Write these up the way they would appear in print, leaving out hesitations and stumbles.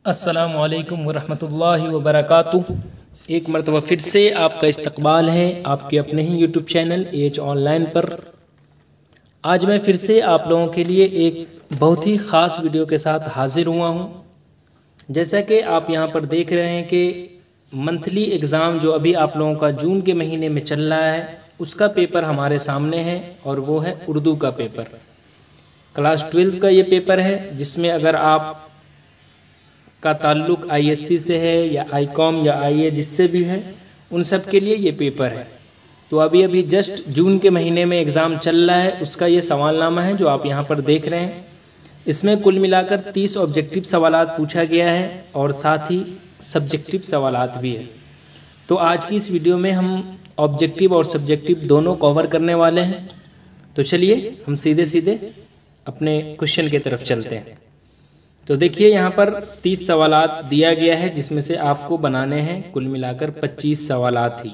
अस्सलामु अलैकुम वरहमतुल्लाहि वबरकातुह। एक मरतबा फिर से आपका इस्तकबाल है आपके अपने ही यूट्यूब चैनल एज ऑनलाइन पर। आज मैं फिर से आप लोगों के लिए एक बहुत ही ख़ास वीडियो के साथ हाजिर हुआ हूँ। जैसा कि आप यहाँ पर देख रहे हैं कि मंथली एग्ज़ाम जो अभी आप लोगों का जून के महीने में चल रहा है उसका पेपर हमारे सामने है और वो है उर्दू का पेपर। क्लास 12 का ये पेपर है जिसमें अगर आप का ताल्लुक़ ISC से है या ICOM या IA जिससे भी है उन सब के लिए ये पेपर है। तो अभी जस्ट जून के महीने में एग्ज़ाम चल रहा है उसका ये सवालनामा है जो आप यहाँ पर देख रहे हैं। इसमें कुल मिलाकर 30 ऑब्जेक्टिव सवालात पूछा गया है और साथ ही सब्जेक्टिव सवालात भी है। तो आज की इस वीडियो में हम ऑब्जेक्टिव और सब्जेक्टिव दोनों कवर करने वाले हैं। तो चलिए हम सीधे अपने क्वेश्चन की तरफ चलते हैं। तो देखिए यहाँ पर 30 सवालात दिया गया है जिसमें से आपको बनाने हैं कुल मिलाकर 25 सवालात ही।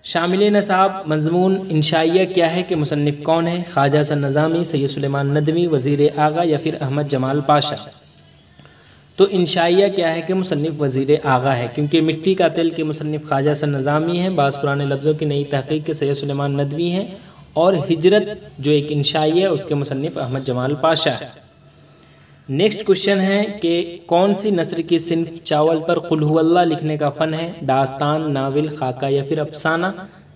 शामिल नसाब मजमून इंशाइया क्या है कि मुसन्निफ़ कौन है, ख्वाजा हसन नज़ामी, सैयद सुलेमान नदवी, वज़ीर आगा या फिर अहमद जमाल पाशा। तो इंशाइया क्या है कि मुसन्निफ़ वज़ीर आगा है क्योंकि मिट्टी का तेल के मुसन्निफ़ ख्वाजा हसन नज़ामी हैं, बास पुराने लफ्ज़ों की नई तहक़ीक़ के सैयद सुलेमान नदवी हैं और हिजरत जो एक इंशाइया है उसके मुसन्निफ़ अहमद जमाल पाशा है। नेक्स्ट क्वेश्चन है कि कौन सी नस्र की सिन्फ चावल पर कुल हुवल्लाह लिखने का फ़न है, दास्तान, नावल, खाका या फिर अफसाना।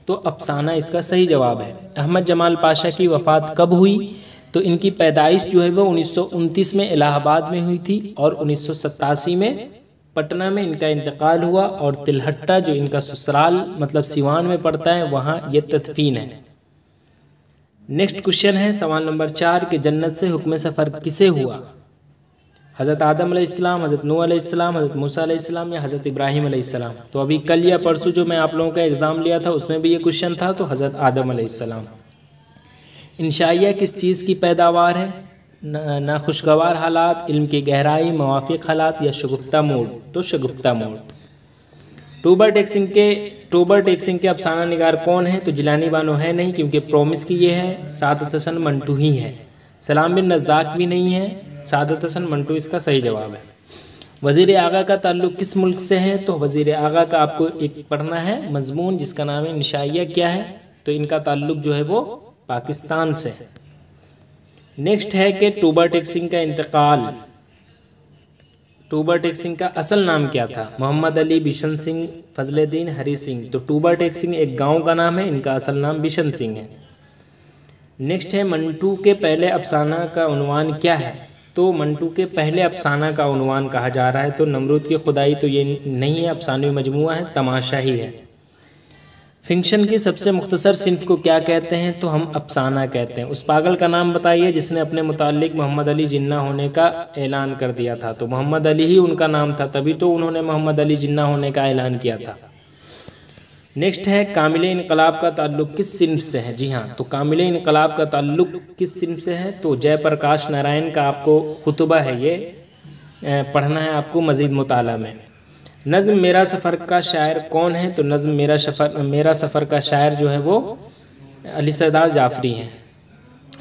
तो अफसाना इसका सही जवाब है। अहमद जमाल पाशा की वफ़ात कब हुई? तो इनकी पैदाइश जो है वो 1929 में इलाहाबाद में हुई थी और 1987 में पटना में इनका इंतकाल हुआ और तिलहट्टा जो इनका ससुराल मतलब सिवान में पड़ता है वहाँ ये तदफीन है। नेक्स्ट क्वेश्चन है सवाल नंबर 4 कि जन्नत से हुक्म सफ़र किसे हुआ? हज़रत आदम अलैहिस्सलाम, हज़रत नूह अलैहिस्सलाम, हज़रत मूसा अलैहिस्सलाम या हज़रत इब्राहीम अलैहिस्सलाम। तो अभी कल या परसों जो मैं आप लोगों का एग्ज़ाम लिया था उसमें भी ये क्वेश्चन था, तो हज़रत आदम अलैहिस्सलाम। इंशाइया किस चीज़ की पैदावार है? ना खुशगवार हालात, इल्म की गहराई, मवाफ़िक हालात या शगुफ्ता मोड। तो शगुफ्ता मोड। टूबर टेक्सिंग के अफसाना निगार कौन है? तो जिलानी बानो है नहीं क्योंकि प्रोमिस की ये है। सादत हसन मंटू ही है। सलाम बिन नज़दाक भी नहीं है। सादत हसन मंटू इसका सही जवाब है। वज़ीर आगा का ताल्लुक़ किस मुल्क से है? तो वज़ीर आगा का आपको एक पढ़ना है मजमून जिसका नाम है इंशाइया क्या है। तो इनका ताल्लुक़ जो है वो पाकिस्तान से। नेक्स्ट है कि टूबर टेक्सिंग का इंतकाल, टूबर टेक्सिंग का असल नाम क्या था? मोहम्मद अली, बिशन सिंह, फजलुद्दीन, हरी सिंह। तो टूबर टेक्सिंग एक गाँव का नाम है, इनका असल नाम बिशन सिंह है। नेक्स्ट है मंटू के पहले अफसाना का उन्वान क्या है? तो मंटू के पहले अफसाना का उन्वान कहा जा रहा है तो नमरूद की खुदाई तो ये नहीं है, अफसानवी मजमुआ है, तमाशा ही है। फिक्शन की सबसे मुख्तसर सिन्फ को क्या कहते हैं? तो हम अफसाना कहते हैं। उस पागल का नाम बताइए जिसने अपने मुताल्लिक मोहम्मद अली जिन्ना होने का ऐलान कर दिया था। तो मोहम्मद अली ही उनका नाम था, तभी तो उन्होंने मोहम्मद अली जिन्ना होने का ऐलान किया था। नेक्स्ट है कामिल इनकलाब का ताल्लुक़ किस सिन्फ से है? जी हाँ, तो कामिल इनकलाब का ताल्लुक़ किस सिन्फ से है? तो जयप्रकाश नारायण का आपको खुतबा है, ये पढ़ना है आपको मज़ीद मुताला में। नज़्म मेरा सफ़र का शायर कौन है? तो नज़्म मेरा सफ़र का शायर जो है वो अली सरदार जाफ़री हैं।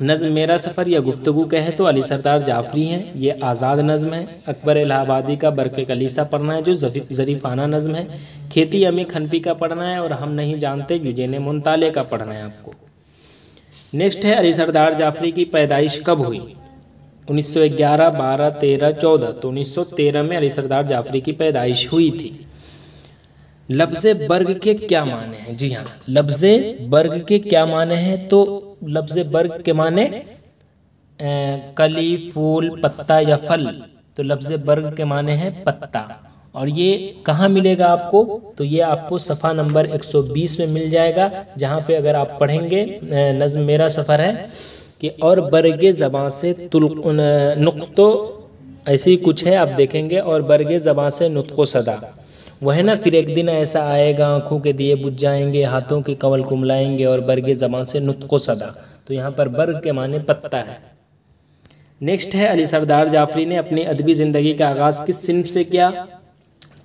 नज़्म मेरा सफ़र या गुफ्तगू कहे तो अली सरदार जाफ़री हैं। ये आज़ाद नज़्म है। अकबर इलाहाबादी का बरक़े कलीसा पढ़ना है जो ज़रीफ़ाना नज़्म है। खेती अमी खनफी का पढ़ना है और हम नहीं जानते यूजेन मुंताले का पढ़ना है आपको। नेक्स्ट है अली सरदार जाफ़री की पैदाइश कब हुई? 1911, 12, 13, 14। तो 1913 में अली सरदार जाफ़री की पैदाइश हुई थी। लफ्ज़ बर्ग के क्या माने हैं? जी हाँ, लफ्ज़ बर्ग के क्या माने हैं? तो लफ्ज़ बर्ग के माने कली, फूल, पत्ता या फल। तो लफ्ज़ बर्ग के माने हैं पत्ता। और ये कहाँ मिलेगा आपको? तो ये आपको सफ़ा नंबर 120 में मिल जाएगा, जहाँ पे अगर आप पढ़ेंगे नज़्म मेरा सफ़र है कि और बरगे ज़बां से नुक्तो ऐसे ही कुछ है, आप देखेंगे। और बरगे ज़बां से नुत्को सदा वह है ना, फिर एक दिन ऐसा आएगा आँखों के दिए बुझ जाएंगे, हाथों के कंवल कुमलाएंगे और बरगे ज़बां से नुत्को सदा। तो यहाँ पर बर्ग के माने पत्ता है। नेक्स्ट है अली सरदार जाफ़री ने अपनी अदबी ज़िंदगी का आगाज़ किस सिन्फ से किया?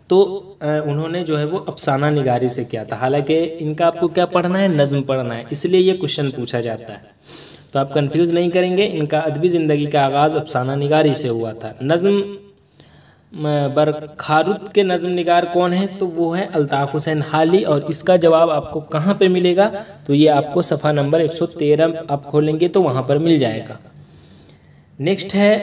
तो उन्होंने जो है वो अफसाना निगारी से किया था। हालांकि इनका आपको क्या पढ़ना है? नज़्म पढ़ना है, इसलिए ये क्वेश्चन पूछा जाता है। तो आप कंफ्यूज नहीं करेंगे, इनका अदबी ज़िंदगी का आगाज़ अफसाना निगारी से हुआ था। नज़्म बरखारुत के नज़्म निगार कौन है? तो वो है अल्ताफ़ हुसैन हाली। और इसका जवाब आपको कहाँ पे मिलेगा? तो ये आपको सफ़ा नंबर 113 आप खोलेंगे तो वहाँ पर मिल जाएगा। नेक्स्ट है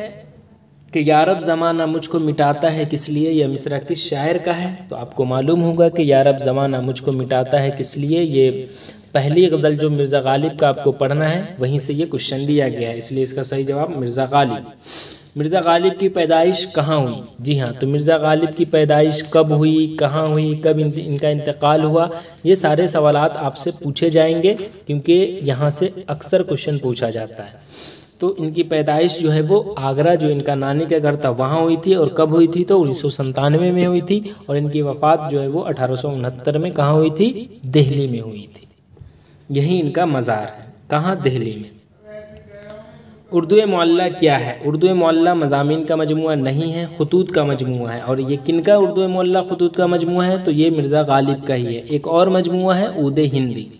कि यारब ज़माना मुझको मिटाता है किस लिए, यह मिसरा किस शायर का है? तो आपको मालूम होगा कि यारब ज़माना मुझको मिटाता है किस लिए, ये पहली गज़ल जो मिर्ज़ा गालिब का आपको पढ़ना है वहीं से ये क्वेश्चन लिया गया है, इसलिए इसका सही जवाब मिर्ज़ा गालिब। मिर्ज़ा गालिब की पैदाइश कहाँ हुई? जी हाँ, तो मिर्ज़ा गालिब की पैदाइश कब हुई, कहाँ हुई, कब इनका इंतकाल हुआ, ये सारे सवालात आपसे पूछे जाएंगे क्योंकि यहाँ से अक्सर क्वेश्चन पूछा जाता है। तो इनकी पैदाइश जो है वो आगरा, जो इनका नानी का घर था, वहाँ हुई थी। और कब हुई थी? तो 1997 में हुई थी। और इनकी वफ़ात जो है वो 1869 में कहाँ हुई थी? दिल्ली में हुई थी। यही इनका मज़ार है। कहाँ? दिल्ली में। उर्दू मुअल्ला क्या है? उर्दू मुअल्ला मज़ामीन का मजमुआ नहीं है, खुतूत का मजमुआ है। और ये किनका उर्दू मुअल्ला खुतूत का मजमुआ है? तो ये मिर्ज़ा गालिब का ही है। एक और मजमुआ है ऊद हिंदी।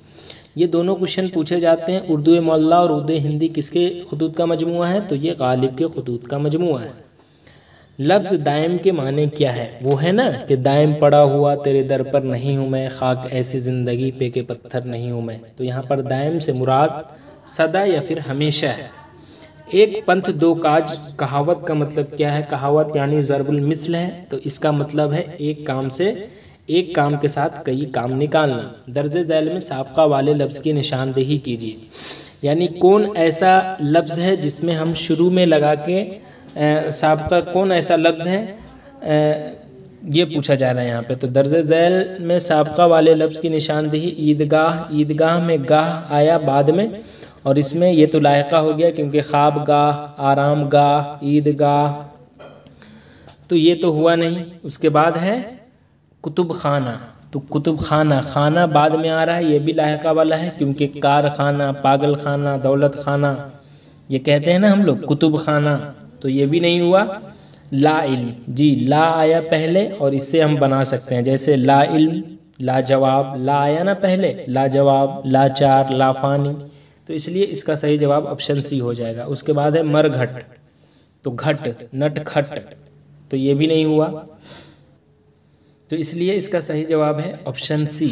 ये दोनों क्वेश्चन पूछे जाते हैं, उर्दू मुअल्ला और ऊद हिंदी किसके खुतूत का मजमुआ है? तो ये गालिब के खुतूत का मजमुआ है। लफ्ज़ दायम के माने क्या है? वो है ना कि दायम पड़ा हुआ तेरे दर पर नहीं हूँ मैं, खाक ऐसी ज़िंदगी पे के पत्थर नहीं हूँ मैं। तो यहाँ पर दायम से मुराद सदा या फिर हमेशा है। एक पंथ दो काज, कहावत का मतलब क्या है? कहावत यानी ज़रबुल मिसल है। तो इसका मतलब है एक काम के साथ कई काम निकालना। दर्जे झैल में साबका वाले लफ्ज़ की निशानदेही कीजिए, यानी कौन ऐसा लफ्ज़ है जिसमें हम शुरू में लगा के साबका कौन ऐसा लफ्ज़ है, ये पूछा जा रहा है यहाँ पे। तो दर्जे झैल में साबका वाले लफ्ज़ की निशानदेही ईदगाह, ईदगाह में गाह आया बाद में, और इसमें ये तो लायका हो गया क्योंकि ख्वाब गाह, आराम गाह, ईदगाह, तो ये तो हुआ नहीं। उसके बाद है कुतुब खाना। तो कुतुब खाना, खाना बाद में आ रहा है, ये भी लायका वाला है क्योंकि कारखाना, पागल खाना, दौलत खाना ये कहते हैं ना हम लोग, कुतुब खाना, तो ये भी नहीं हुआ। ला इल्म, जी ला आया पहले और इससे हम बना सकते हैं, जैसे ला इल्म, ला जवाब, ला आया ना पहले, ला जवाब, ला चार, ला फानी, तो इसलिए इसका सही जवाब ऑप्शन सी हो जाएगा। उसके बाद है मरघट, तो घट, नट, खट, तो ये भी नहीं हुआ, तो इसलिए इसका सही जवाब है ऑप्शन सी।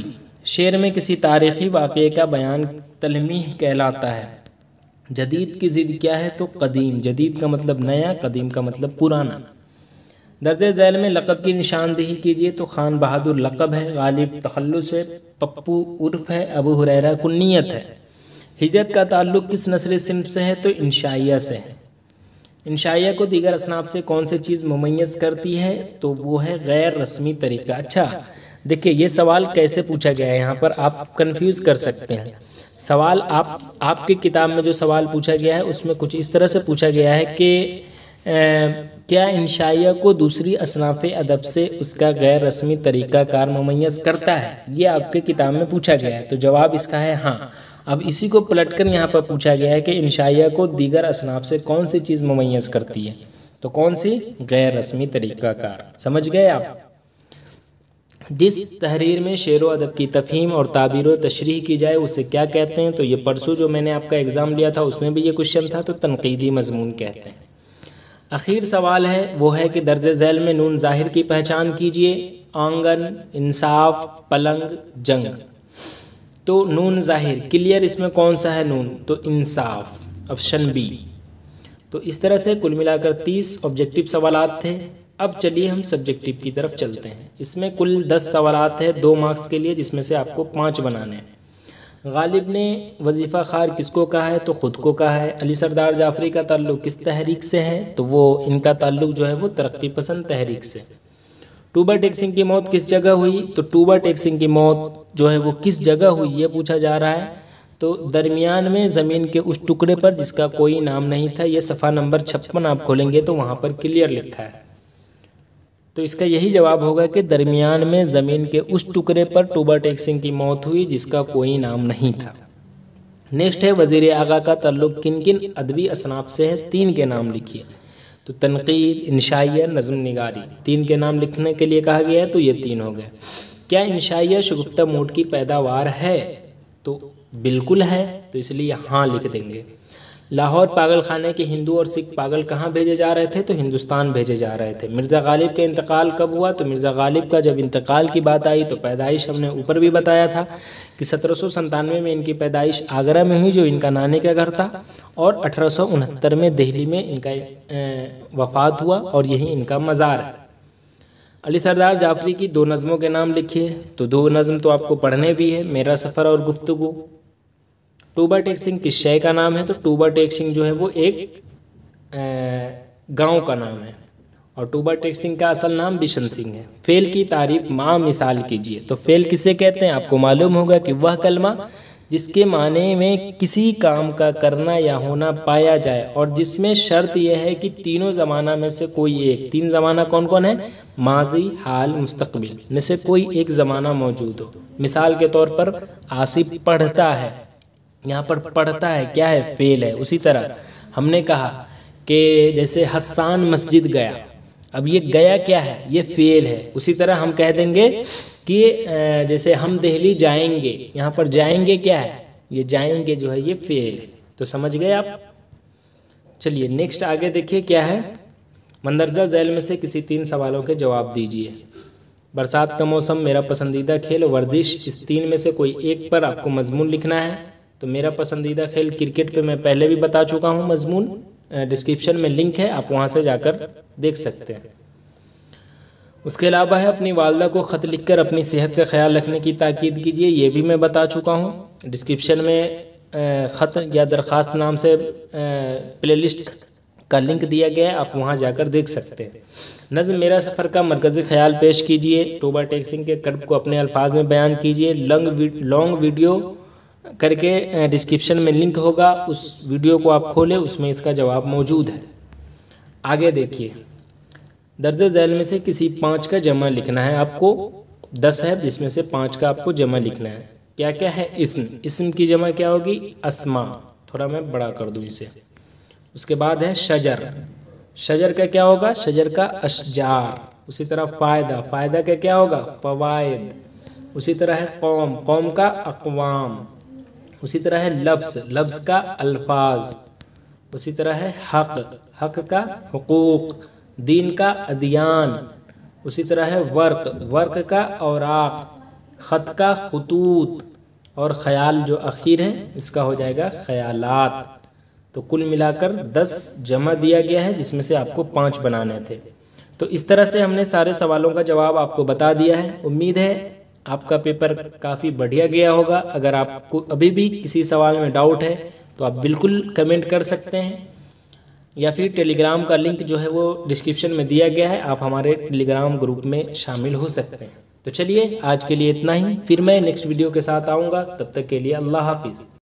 शेर में किसी तारीख़ी वाक़े का बयान तलमीह कहलाता है। जदीद की ज़िद क्या है? तो कदीम। जदीद का मतलब नया, कदीम का मतलब पुराना। दर्जे झैल में लक़ब की निशानदेही कीजिए। तो खान बहादुर लक़ब है, गालिब तखल्लुस है, पप्पू उर्फ है, अबू हुरैरा कुन्नियत है। हिजरत का ताल्लुक़ किस नस्ल सिन्फ़ से है? तो इंशाइया से है। इंशाइया को दीगर असनाफ से कौन सी चीज़ मुमय्यज़ करती है? तो वो है गैर रस्मी तरीका। अच्छा देखिए, ये सवाल कैसे पूछा गया है, यहाँ पर आप कंफ्यूज कर सकते हैं। सवाल आपकी किताब में जो सवाल पूछा गया है उसमें कुछ इस तरह से पूछा गया है कि क्या इंशाइया को दूसरी असनाफ़ अदब से उसका गैर रस्मी तरीक़ाकार मुमय्यज़ करता है? ये आपके किताब में पूछा गया है, तो जवाब इसका है हाँ। अब इसी को पलटकर यहाँ पर पूछा गया है कि इंशाइया को दीगर असनाफ से कौन सी चीज़ मुमय्यज़ करती है? तो कौन सी? गैर रस्मी तरीक़ाकार। समझ गए आप? जिस तहरीर में शेर व अदब की तफ़हीम और ताबीर व तशरीह की जाए उसे क्या कहते हैं? तो ये परसों जो मैंने आपका एग्ज़ाम लिया था उसमें भी ये क्वेश्चन था, तो तनक़ीदी मज़मून कहते हैं। आखिर सवाल है वो है कि दर्जे झैल में नून ज़ाहिर की पहचान कीजिए। आंगन, इंसाफ, पलंग, जंग। तो नून ज़ाहिर क्लियर, इसमें कौन सा है नून? तो इंसाफ, ऑप्शन बी। तो इस तरह से कुल मिलाकर 30 ऑब्जेक्टिव सवालात थे। अब चलिए हम सब्जेक्टिव की तरफ चलते हैं। इसमें कुल 10 सवालात है 2 मार्क्स के लिए, जिसमें से आपको 5 बनाने हैं। गालिब ने वजीफ़ा खार किसको कहा है? तो ख़ुद को कहा है। अली सरदार जाफरी का ताल्लुक़ किस तहरीक से है? तो वो इनका ताल्लुक़ जो है वो तरक्की पसंद तहरीक से। टूबर टेक सिंह की मौत किस जगह हुई? तो टूबर टेक सिंह की मौत जो है वो किस जगह हुई ये पूछा जा रहा है। तो दरमियान में ज़मीन के उस टुकड़े पर जिसका कोई नाम नहीं था। ये सफ़ा नंबर 56 आप खोलेंगे तो वहाँ पर क्लियर लिखा है। तो इसका यही जवाब होगा कि दरमियान में ज़मीन के उस टुकड़े पर टूबर टेक सिंह की मौत हुई जिसका कोई नाम नहीं था। नेक्स्ट है वज़ीर आगा का ताल्लुक़ किन किन अदबी असनाफ से है? 3 के नाम लिखिए। तो तनक़ीद, इंशाइया, नज़्म निगारी, 3 के नाम लिखने के लिए कहा गया है, तो ये 3 हो गए। क्या इंशाइया शुगुफ्ता मूड की पैदावार है? तो बिल्कुल है, तो इसलिए हाँ लिख देंगे। लाहौर पागल खाने के हिंदू और सिख पागल कहाँ भेजे जा रहे थे? तो हिंदुस्तान भेजे जा रहे थे। मिर्ज़ा गालिब का इंतकाल कब हुआ? तो मिर्ज़ा गालिब का जब इंतकाल की बात आई तो पैदाइश हमने ऊपर भी बताया था कि 1797 में इनकी पैदाइश आगरा में हुई, जो इनका नानी का घर था, और 1869 में दिल्ली में इनका वफ़ात हुआ और यही इनका मज़ार है। अली सरदार जाफरी की 2 नज़मों के नाम लिखिए। तो 2 नज़म तो आपको पढ़ने भी है, मेरा सफ़र और गुफ्तगू। टूबा टेक सिंह किस शय का नाम है? तो टूबा टेक सिंह जो है वो एक गांव का नाम है, और टूबा टेक सिंह का असल नाम बिशन सिंह है। फेल की तारीफ माँ मिसाल कीजिए। तो फेल किसे कहते हैं? आपको मालूम होगा कि वह कलमा जिसके माने में किसी काम का करना या होना पाया जाए और जिसमें शर्त यह है कि तीनों ज़माना में से कोई एक, 3 ज़माना कौन कौन है? माजी, हाल, मुस्तकबिल में से कोई एक ज़माना मौजूद हो। मिसाल के तौर पर आसिफ पढ़ता है, यहाँ पर पढ़ता है क्या है? फेल है। उसी तरह हमने कहा कि जैसे हसन मस्जिद गया, अब ये गया क्या है? ये फेल है। उसी तरह हम कह देंगे कि जैसे हम दिल्ली जाएंगे, यहाँ पर जाएंगे क्या है? ये जाएंगे जो है ये फेल है। तो समझ गए आप। चलिए नेक्स्ट आगे देखिए क्या है। मंदरजा झैल में से किसी 3 सवालों के जवाब दीजिए। बरसात का मौसम, मेरा पसंदीदा खेल, वर्जिश, इस 3 में से कोई एक पर आपको मजमून लिखना है। तो मेरा पसंदीदा खेल क्रिकेट पे मैं पहले भी बता चुका हूँ मजमून, डिस्क्रिप्शन में लिंक है, आप वहाँ से जाकर देख सकते हैं। उसके अलावा है अपनी वालदा को ख़त लिखकर अपनी सेहत का ख्याल रखने की ताकीद कीजिए, ये भी मैं बता चुका हूँ। डिस्क्रिप्शन में ख़त या दरख्वास्त नाम से प्लेलिस्ट का लिंक दिया गया है, आप वहाँ जाकर देख सकते हैं। नज़्म मेरा सफ़र का मरकज़ी ख्याल पेश कीजिए। टूबा टेक सिंह के कर्ब को अपने अल्फाज में बयान कीजिए। लॉन्ग वीडियो करके डिस्क्रिप्शन में लिंक होगा, उस वीडियो को आप खोलें, उसमें इसका जवाब मौजूद है। आगे देखिए, दर्जे झैल में से किसी 5 का जमा लिखना है आपको। 10 है जिसमें से 5 का आपको जमा लिखना है। क्या क्या है? इस्म की जमा क्या होगी? अस्मा। थोड़ा मैं बड़ा कर दूँ इसे। उसके बाद है शजर, शजर का क्या होगा? शजर का अशजार। उसी तरह फ़ायदा, फ़ायदा का क्या होगा? फ़वाइद। उसी तरह है कौम, कौम का अक़वाम। उसी तरह है लफ्ज़, लफ्ज़ का अल्फाज। उसी तरह है हक़, हक़ का हुकूक। दीन का अदियान। उसी तरह है वर्क, वर्क का औराक। ख़त का खुतूत। और ख़याल जो आखिर है इसका हो जाएगा ख़यालात। तो कुल मिलाकर 10 जमा दिया गया है, जिसमें से आपको 5 बनाने थे। तो इस तरह से हमने सारे सवालों का जवाब आपको बता दिया है। उम्मीद है आपका पेपर काफ़ी बढ़िया गया होगा। अगर आपको अभी भी किसी सवाल में डाउट है तो आप बिल्कुल कमेंट कर सकते हैं, या फिर टेलीग्राम का लिंक जो है वो डिस्क्रिप्शन में दिया गया है, आप हमारे टेलीग्राम ग्रुप में शामिल हो सकते हैं। तो चलिए आज के लिए इतना ही, फिर मैं नेक्स्ट वीडियो के साथ आऊँगा। तब तक के लिए अल्लाह हाफिज़।